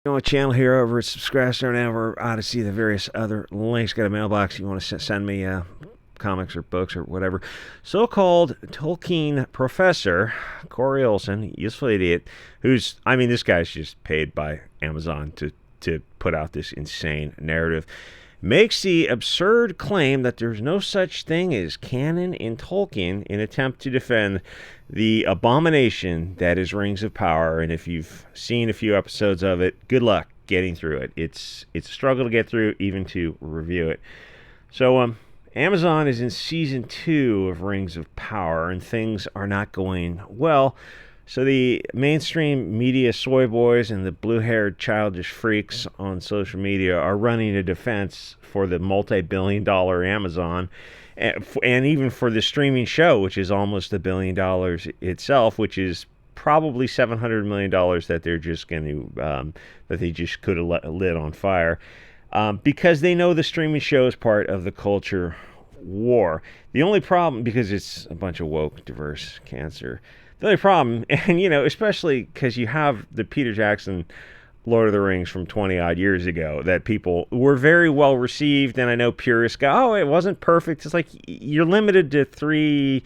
Channel here over at SubStars or over Odyssey, the various other links. Got a mailbox you want to send me comics or books or whatever. So-called Tolkien professor Corey Olsen, useful idiot, this guy's just paid by Amazon to put out this insane narrative, makes the absurd claim that there's no such thing as canon in Tolkien in attempt to defend the abomination that is Rings of Power. And if you've seen a few episodes of it, good luck getting through it. It's a struggle to get through, even to review it. So Amazon is in season 2 of Rings of Power, and things are not going well. So the mainstream media soy boys and the blue-haired childish freaks on social media are running a defense for the multi-billion-dollar Amazon, and even for the streaming show, which is almost $1 billion itself, which is probably $700 million that they're just going to that they just could have lit on fire, because they know the streaming show is part of the culture war. The only problem, because it's a bunch of woke, diverse cancer. The only problem, and especially because you have the Peter Jackson Lord of the Rings from 20 odd years ago that people were very well received, and I know purists go, oh, it wasn't perfect. It's like you're limited to 3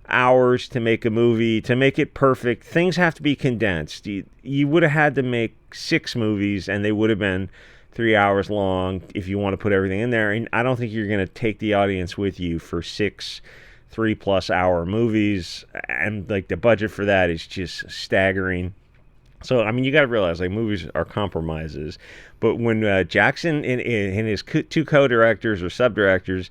hours to make a movie. To make it perfect, things have to be condensed. You would have had to make 6 movies, and they would have been 3 hours long if you want to put everything in there. And I don't think you're going to take the audience with you for 6 3+ hour movies, and like the budget for that is just staggering. So you got to realize, like, movies are compromises. But when Jackson and his 2 co-directors or sub-directors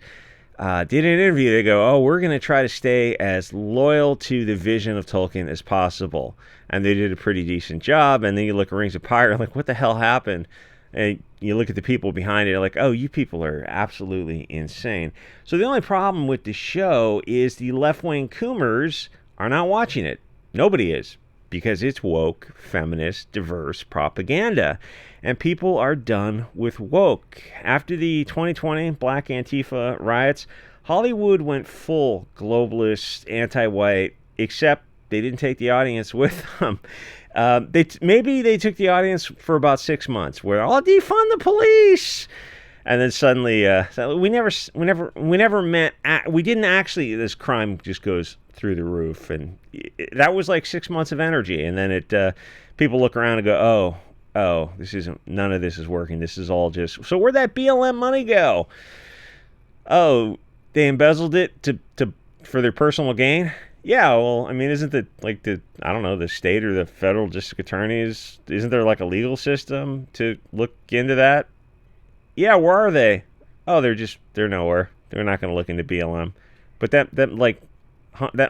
did an interview, they go, oh, we're going to try to stay as loyal to the vision of Tolkien as possible. And they did a pretty decent job. And then you look at Rings of Power, and like, what the hell happened? And you look at the people behind it, like, oh, you people are absolutely insane. So the only problem with the show is the left-wing coomers are not watching it. Nobody is, because it's woke, feminist, diverse propaganda. And people are done with woke. After the 2020 Black Antifa riots, Hollywood went full globalist, anti-white, except they didn't take the audience with them. Maybe they took the audience for about 6 months, where I'll defund the police, and then suddenly we never meant, we didn't actually. This crime just goes through the roof, and that was like 6 months of energy, and then people look around and go, oh, none of this is working. This is all just, so where'd that BLM money go? Oh, they embezzled it for their personal gain. Yeah, well, isn't it like the state or the federal district attorneys, isn't there like a legal system to look into that? Yeah, where are they? Oh, they're nowhere. They're not going to look into BLM. But that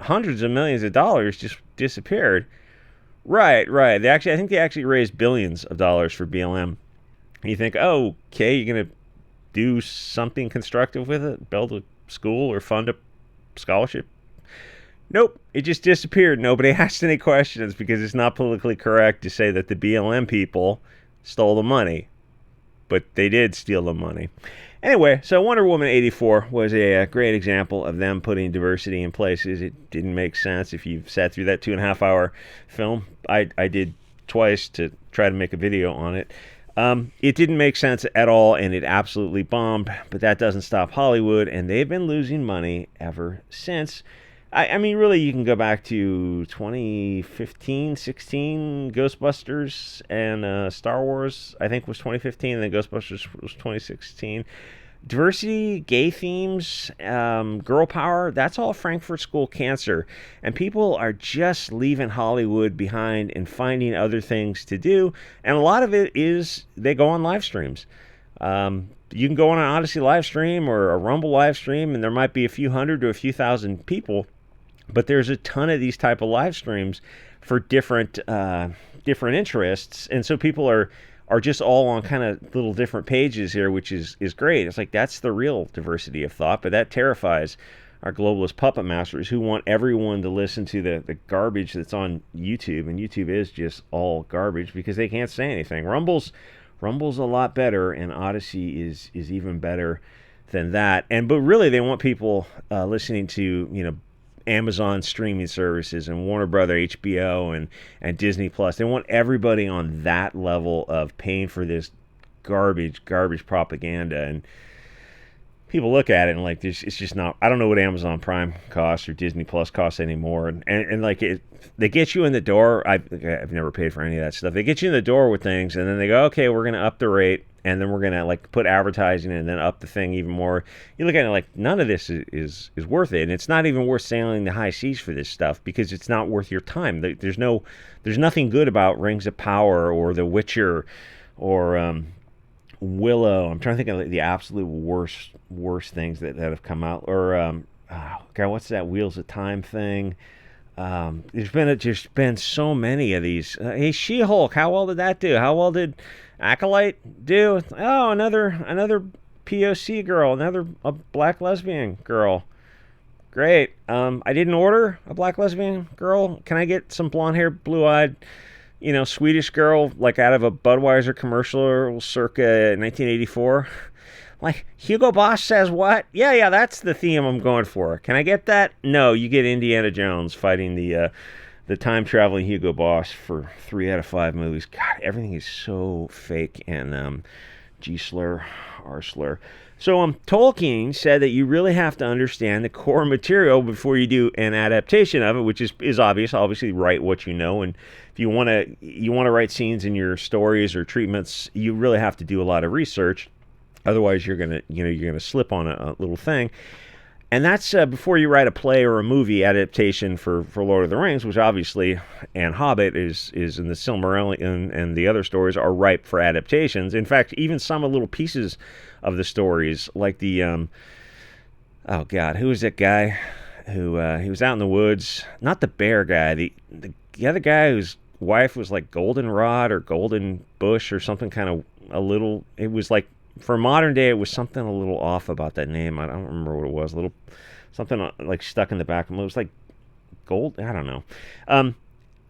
hundreds of millions of dollars just disappeared. Right. I think they actually raised billions of dollars for BLM. And you think, oh, okay, you're going to do something constructive with it, build a school or fund a scholarship? Nope, it just disappeared. Nobody asked any questions, because it's not politically correct to say that the BLM people stole the money. But they did steal the money. Anyway, so Wonder Woman 84 was a great example of them putting diversity in places it didn't make sense. If you've sat through that 2.5-hour film, I did twice to try to make a video on it. It didn't make sense at all, and it absolutely bombed. But that doesn't stop Hollywood, and they've been losing money ever since. Really, you can go back to 2015, 16, Ghostbusters, and Star Wars, I think, was 2015, and then Ghostbusters was 2016. Diversity, gay themes, girl power, that's all Frankfurt School cancer. And people are just leaving Hollywood behind and finding other things to do. And a lot of it is they go on live streams. You can go on an Odyssey live stream or a Rumble live stream, and there might be a few hundred to a few thousand people. But there's a ton of these type of live streams for different interests, and so people are just all on kind of little different pages here, which is great. It's like, that's the real diversity of thought, but that terrifies our globalist puppet masters who want everyone to listen to the garbage that's on YouTube, and YouTube is just all garbage because they can't say anything. Rumble's a lot better, and Odyssey is even better than that. But really, they want people listening to Amazon streaming services and Warner Brother, HBO, and Disney Plus. They want everybody on that level of paying for this garbage propaganda. And people look at it and like, it's just not. I don't know what Amazon Prime costs or Disney Plus costs anymore. And like they get you in the door. I've never paid for any of that stuff. They get you in the door with things, and then they go, okay, we're going to up the rate, and then we're going to like put advertising in and then up the thing even more. You look at it like, none of this is worth it. And it's not even worth sailing the high seas for this stuff because it's not worth your time. There's nothing good about Rings of Power or The Witcher or Willow. I'm trying to think of the absolute worst things that have come out. Or God, what's that Wheels of Time thing? There's been so many of these. Hey, She-Hulk, how well did that do? How well did Acolyte do? Oh, another POC girl, a black lesbian girl. Great. I didn't order a black lesbian girl. Can I get some blonde-haired, blue-eyed, Swedish girl like out of a Budweiser commercial circa 1984? Like, Hugo Boss says what? Yeah, that's the theme I'm going for. Can I get that? No, you get Indiana Jones fighting the time-traveling Hugo Boss for 3 out of 5 movies. God, everything is so fake and G-slur, R-slur. So Tolkien said that you really have to understand the core material before you do an adaptation of it, which is obvious. Obviously, write what you know, and if you want to write scenes in your stories or treatments, you really have to do a lot of research. Otherwise, you're gonna slip on a little thing, and that's before you write a play or a movie adaptation for Lord of the Rings, which obviously, and Hobbit is in the Silmarillion, and the other stories are ripe for adaptations. In fact, even some little pieces of the stories, like the oh God, who was that guy who he was out in the woods? Not the bear guy, the other guy whose wife was like Goldenrod or Golden Bush or something kind of a little. It was like. For modern day, it was something a little off about that name. I don't remember what it was. A little something like stuck in the back of it. It was like gold. I don't know.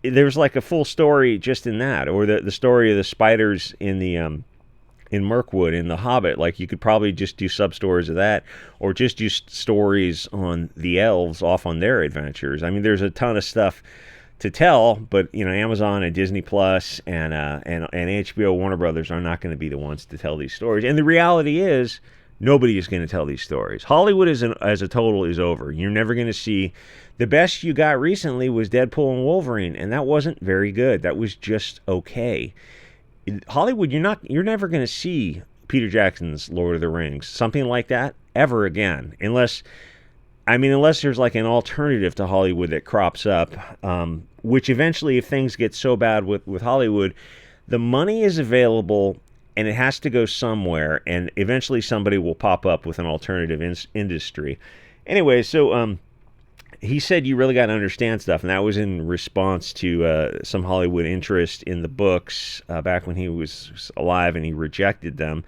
There was like a full story just in that, or the story of the spiders in the in Mirkwood in the Hobbit. Like you could probably just do sub stories of that, or just do stories on the elves off on their adventures. I mean, there's a ton of stuff to tell, but Amazon and Disney Plus and HBO, Warner Brothers are not going to be the ones to tell these stories. And the reality is, nobody is going to tell these stories. Hollywood as a total is over. You're never going to see. The best you got recently was Deadpool and Wolverine, and that wasn't very good. That was just okay. Hollywood, you're never going to see Peter Jackson's Lord of the Rings, something like that, ever again, unless there's like an alternative to Hollywood that crops up, which eventually, if things get so bad with Hollywood, the money is available and it has to go somewhere, and eventually somebody will pop up with an alternative industry. Anyway, so he said you really got to understand stuff, and that was in response to some Hollywood interest in the books back when he was alive, and he rejected them.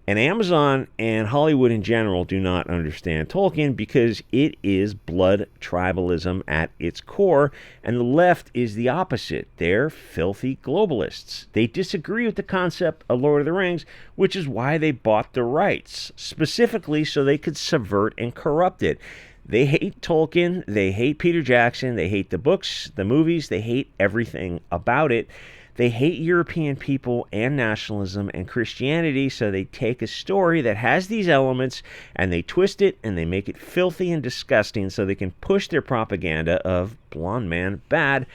And Amazon and Hollywood in general do not understand Tolkien because it is blood tribalism at its core, and the left is the opposite. They're filthy globalists. They disagree with the concept of Lord of the Rings, which is why they bought the rights, specifically so they could subvert and corrupt it. They hate Tolkien, they hate Peter Jackson, they hate the books, the movies, they hate everything about it. They hate European people and nationalism and Christianity, so they take a story that has these elements and they twist it and they make it filthy and disgusting so they can push their propaganda of blonde man bad,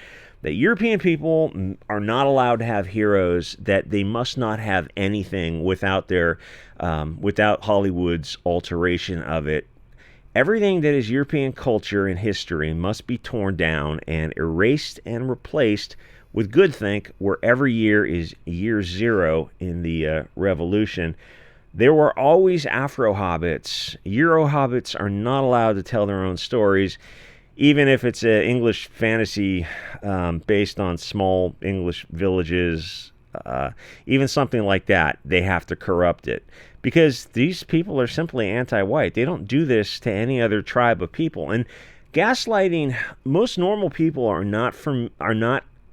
that European people are not allowed to have heroes, that they must not have anything without without Hollywood's alteration of it. Everything that is European culture and history must be torn down and erased and replaced with groupthink, where every year is year zero in the revolution. There were always Afro-hobbits. Euro-hobbits are not allowed to tell their own stories, even if it's an English fantasy based on small English villages. Even something like that, they have to corrupt it. Because these people are simply anti-white. They don't do this to any other tribe of people. And gaslighting, most normal people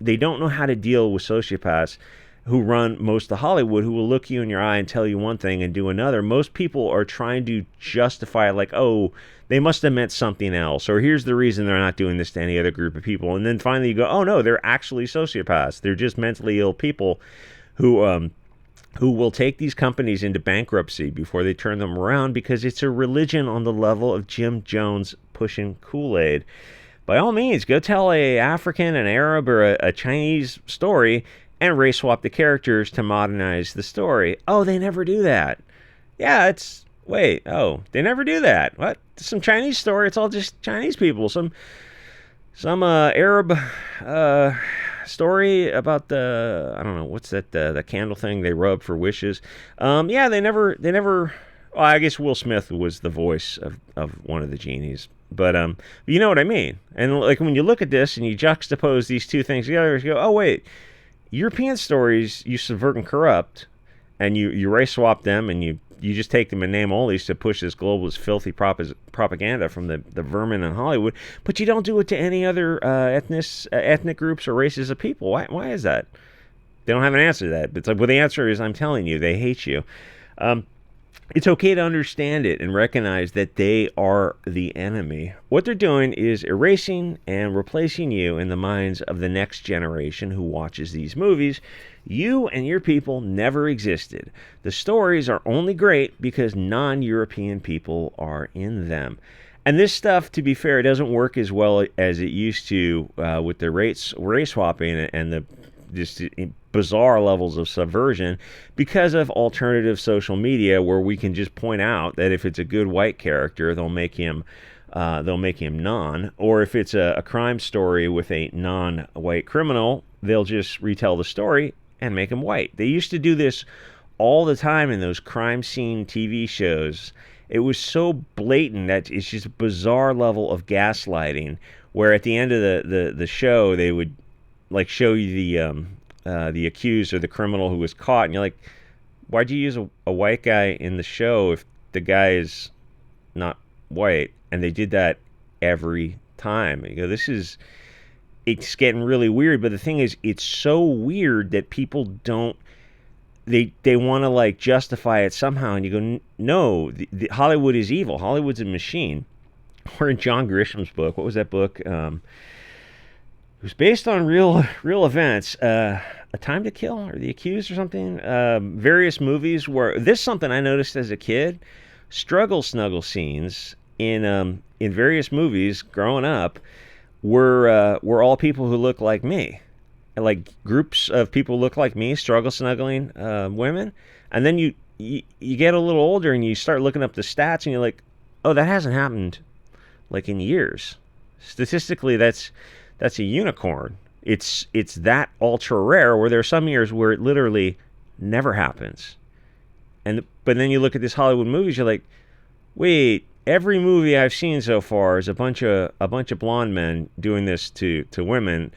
they don't know how to deal with sociopaths, who run most of Hollywood, who will look you in your eye and tell you one thing and do another. Most people are trying to justify it like, oh, they must have meant something else, or here's the reason they're not doing this to any other group of people. And then finally you go, oh no, they're actually sociopaths. They're just mentally ill people who will take these companies into bankruptcy before they turn them around, because it's a religion on the level of Jim Jones pushing Kool-Aid. By all means, go tell a African, an Arab, or a Chinese story and race swap the characters to modernize the story. Oh, they never do that. Yeah, they never do that. What? Some Chinese story, it's all just Chinese people. Some Arab story about I don't know, what's that, the candle thing they rub for wishes. Yeah, they never, well, I guess Will Smith was the voice of one of the genies. But you know what I mean. And like when you look at this and you juxtapose these two things together, you go, oh wait, European stories you subvert and corrupt, and you race swap them, and you just take them in name only to push this globalist filthy propaganda from the vermin in Hollywood, but you don't do it to any other ethnic groups or races of people. Why is that? They don't have an answer to that. It's like, well, the answer is, I'm telling you, they hate you. It's okay to understand it and recognize that they are the enemy. What they're doing is erasing and replacing you in the minds of the next generation who watches these movies. You and your people never existed. The stories are only great because non-European people are in them. And this stuff, to be fair, doesn't work as well as it used to with the race swapping and the just bizarre levels of subversion, because of alternative social media, where we can just point out that if it's a good white character, they'll make him non, or if it's a crime story with a non-white criminal, they'll just retell the story and make him white. They used to do this all the time in those crime scene TV shows. It was so blatant that it's just a bizarre level of gaslighting, where at the end of the show, they would like show you the accused or the criminal who was caught, and you're like, why'd you use a white guy in the show if the guy is not white? And they did that every time. And you go, it's getting really weird. But the thing is, it's so weird that people don't, they want to like justify it somehow, and you go, no, the Hollywood is evil. Hollywood's a machine. Or in John Grisham's book, what was that book? It was based on real events. A Time to Kill, or The Accused, or something. Various movies where this is something I noticed as a kid. Struggle snuggle scenes in various movies growing up were all people who look like me, like groups of people who look like me struggle snuggling women, and then you get a little older and you start looking up the stats and you're like, oh, that hasn't happened like in years. Statistically, that's a unicorn. It's that ultra rare, where there are some years where it literally never happens. But then you look at these Hollywood movies, you're like, wait, every movie I've seen so far is a bunch of blonde men doing this to women,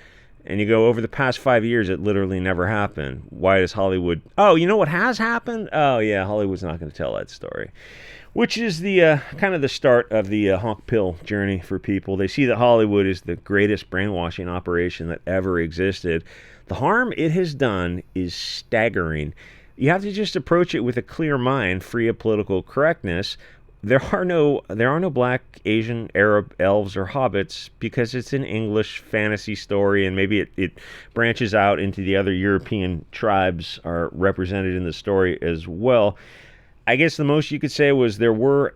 and you go, over the past 5 years, it literally never happened. Why does Hollywood? Oh, you know what has happened? Oh yeah, Hollywood's not going to tell that story. Which is the kind of the start of the honk pill journey for people. They see that Hollywood is the greatest brainwashing operation that ever existed. The harm it has done is staggering. You have to just approach it with a clear mind, free of political correctness. There are no black, Asian, Arab, elves, or hobbits, because it's an English fantasy story, and maybe it branches out into the other European tribes are represented in the story as well. I guess the most you could say was there were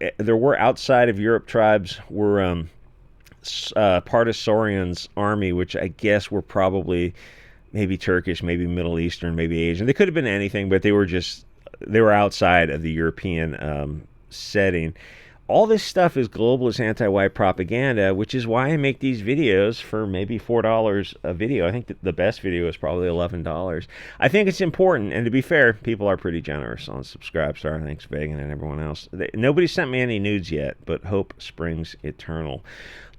outside of Europe tribes were part of Sauron's army, which I guess were probably maybe Turkish, maybe Middle Eastern, maybe Asian. They could have been anything, but they were outside of the European setting. All this stuff is globalist anti-white propaganda, which is why I make these videos for maybe $4 a video. I think that the best video is probably $11. I think it's important, and to be fair, people are pretty generous on SubStar. Thanks, Vegan and everyone else. Nobody sent me any nudes yet, but hope springs eternal.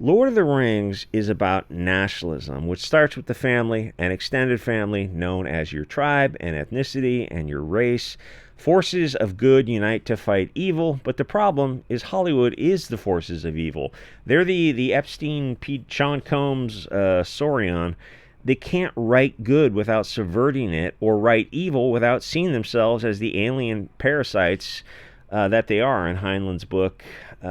Lord of the Rings is about nationalism, which starts with the family, an extended family known as your tribe and ethnicity and your race. Forces of good unite to fight evil, but the problem is Hollywood is the forces of evil. They're the Epstein, Sean Combs, Sauron they can't write good without subverting it, or write evil without seeing themselves as the alien parasites that they are in Heinlein's book,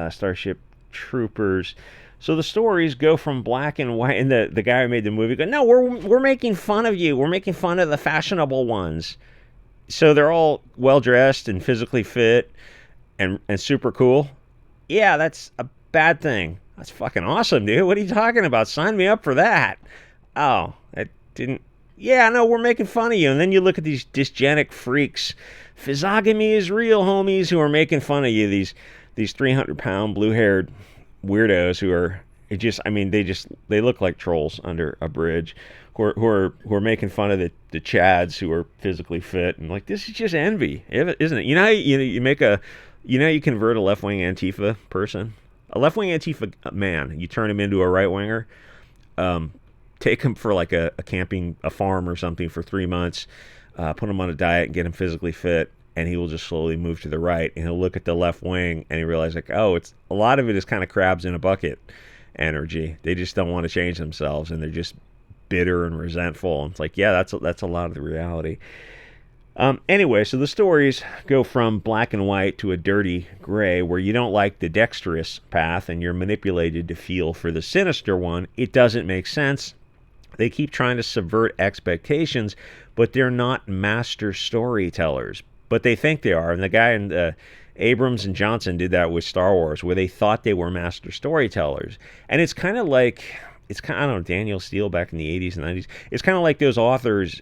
Starship Troopers. So the stories go from black and white, and the guy who made the movie goes, no, we're making fun of you. We're making fun of the fashionable ones. So they're all well-dressed and physically fit and super cool. Yeah, that's a bad thing. That's fucking awesome, dude. What are you talking about? Sign me up for that. Oh, that didn't... Yeah, no, we're making fun of you. And then you look at these dysgenic freaks. Physiogamy is real, homies, who are making fun of you. These 300-pound, blue-haired weirdos who are just... I mean, they look like trolls under a bridge. Who are making fun of the Chads who are physically fit. And like, this is just envy, isn't it? You know how you convert a left-wing Antifa person? A left-wing Antifa man, you turn him into a right-winger, take him for like a farm or something for 3 months, put him on a diet and get him physically fit, and he will just slowly move to the right, and he'll look at the left wing and he realizes, like, oh, it's a lot of it is kind of crabs in a bucket energy. They just don't want to change themselves, and they're just bitter and resentful. And it's like, yeah, that's a lot of the reality. Anyway, so the stories go from black and white to a dirty gray, where you don't like the dexterous path and you're manipulated to feel for the sinister one. It doesn't make sense. They keep trying to subvert expectations, but they're not master storytellers. But they think they are. And the guy in Abrams and Johnson did that with Star Wars, where they thought they were master storytellers. And it's kind of like... I don't know, Daniel Steele back in the 80s and 90s. It's kind of like those authors,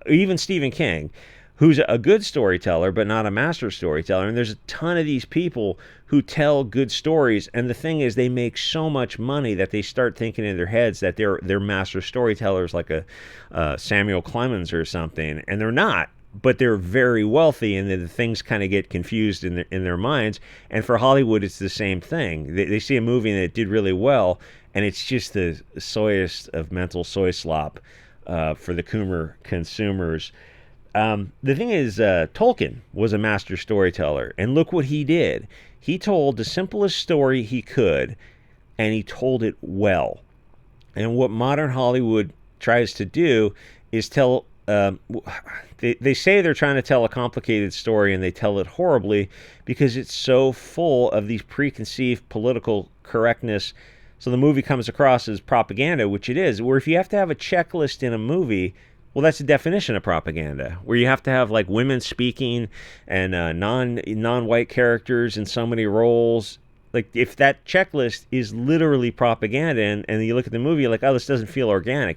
even Stephen King, who's a good storyteller, but not a master storyteller. And there's a ton of these people who tell good stories. And the thing is, they make so much money that they start thinking in their heads that they're master storytellers, like a Samuel Clemens or something. And they're not, but they're very wealthy, and the things kind of get confused in their minds. And for Hollywood, it's the same thing. They see a movie that did really well, and it's just the soyest of mental soy slop for the Coomer consumers. The thing is, Tolkien was a master storyteller, and look what he did. He told the simplest story he could, and he told it well. And what modern Hollywood tries to do is tell... They say they're trying to tell a complicated story, and they tell it horribly because it's so full of these preconceived political correctness. So the movie comes across as propaganda, which it is. Where if you have to have a checklist in a movie, well, that's the definition of propaganda. Where you have to have like women speaking and non-white characters in so many roles. Like, if that checklist is literally propaganda, and you look at the movie, you're like, oh, this doesn't feel organic.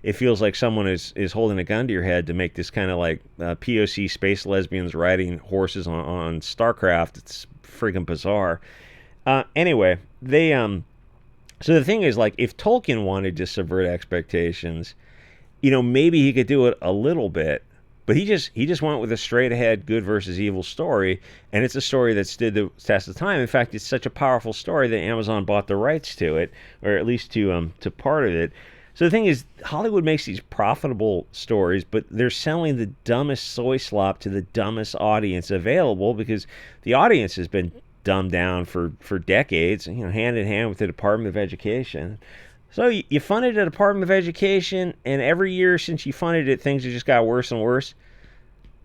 It feels like someone is holding a gun to your head to make this kind of like POC space lesbians riding horses on StarCraft. It's friggin' bizarre. Anyway, so the thing is, like, if Tolkien wanted to subvert expectations, maybe he could do it a little bit, but he just went with a straight ahead good versus evil story, and it's a story that stood the test of time. In fact, it's such a powerful story that Amazon bought the rights to it, or at least to part of it. So the thing is, Hollywood makes these profitable stories, but they're selling the dumbest soy slop to the dumbest audience available, because the audience has been dumbed down for decades, hand in hand with the Department of Education. So you funded the Department of Education, and every year since you funded it, things have just got worse and worse.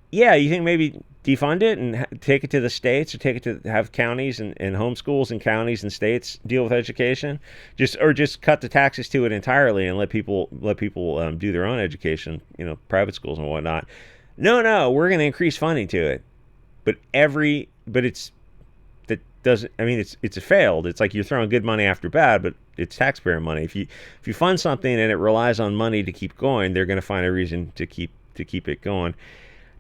Yeah, you think maybe defund it and take it to the states, or take it to have counties and homeschools and counties and states deal with education, just cut the taxes to it entirely and let people do their own education, private schools and whatnot. No, we're going to increase funding to it, but it's a failed. It's like you're throwing good money after bad, but it's taxpayer money. If you fund something and it relies on money to keep going, they're going to find a reason to keep it going.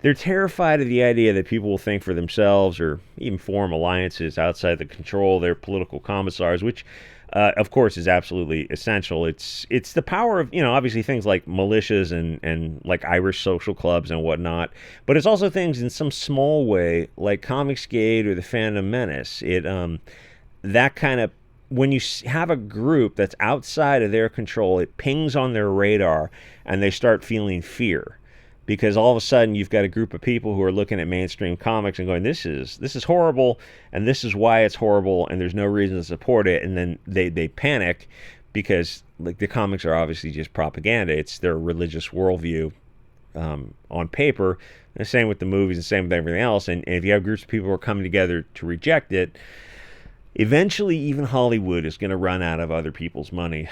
They're terrified of the idea that people will think for themselves, or even form alliances outside the control of their political commissars, which, of course, is absolutely essential. It's the power of, obviously things like militias and like Irish social clubs and whatnot, but it's also things in some small way like Comicsgate or the Phantom Menace. That kind of, when you have a group that's outside of their control, it pings on their radar and they start feeling fear. Because all of a sudden you've got a group of people who are looking at mainstream comics and going, this is horrible, and this is why it's horrible, and there's no reason to support it. And then they panic because like the comics are obviously just propaganda. It's their religious worldview on paper. And the same with the movies, and the same with everything else. And if you have groups of people who are coming together to reject it, eventually even Hollywood is going to run out of other people's money.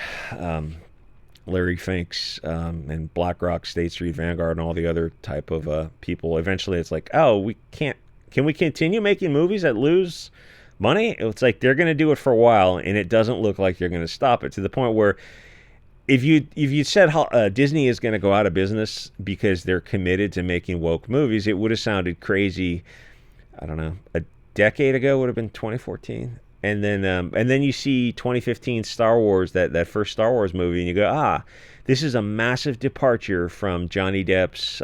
Larry Finks and BlackRock, State Street, Vanguard, and all the other type of people. Eventually, it's like, oh, we can't. Can we continue making movies that lose money? It's like they're going to do it for a while, and it doesn't look like they're going to stop it, to the point where if you said Disney is going to go out of business because they're committed to making woke movies, it would have sounded crazy. I don't know, a decade ago would have been 2014. And then you see 2015 Star Wars, that first Star Wars movie, and you go, this is a massive departure from Johnny Depp's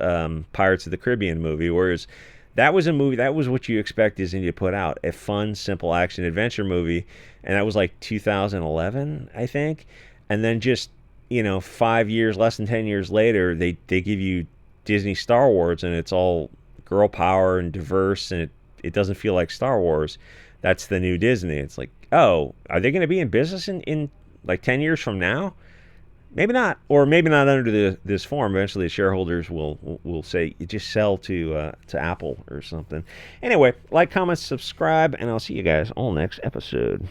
Pirates of the Caribbean movie. Whereas that was a movie, that was what you expect Disney to put out, a fun, simple action adventure movie, and that was like 2011, I think. And then just 5 years, less than 10 years later, they give you Disney Star Wars, and it's all girl power and diverse, and it doesn't feel like Star Wars. That's the new Disney. It's like, oh, are they going to be in business in like 10 years from now? Maybe not, or maybe not under this form. Eventually, the shareholders will say, you just sell to Apple or something. Anyway, like, comment, subscribe, and I'll see you guys all next episode.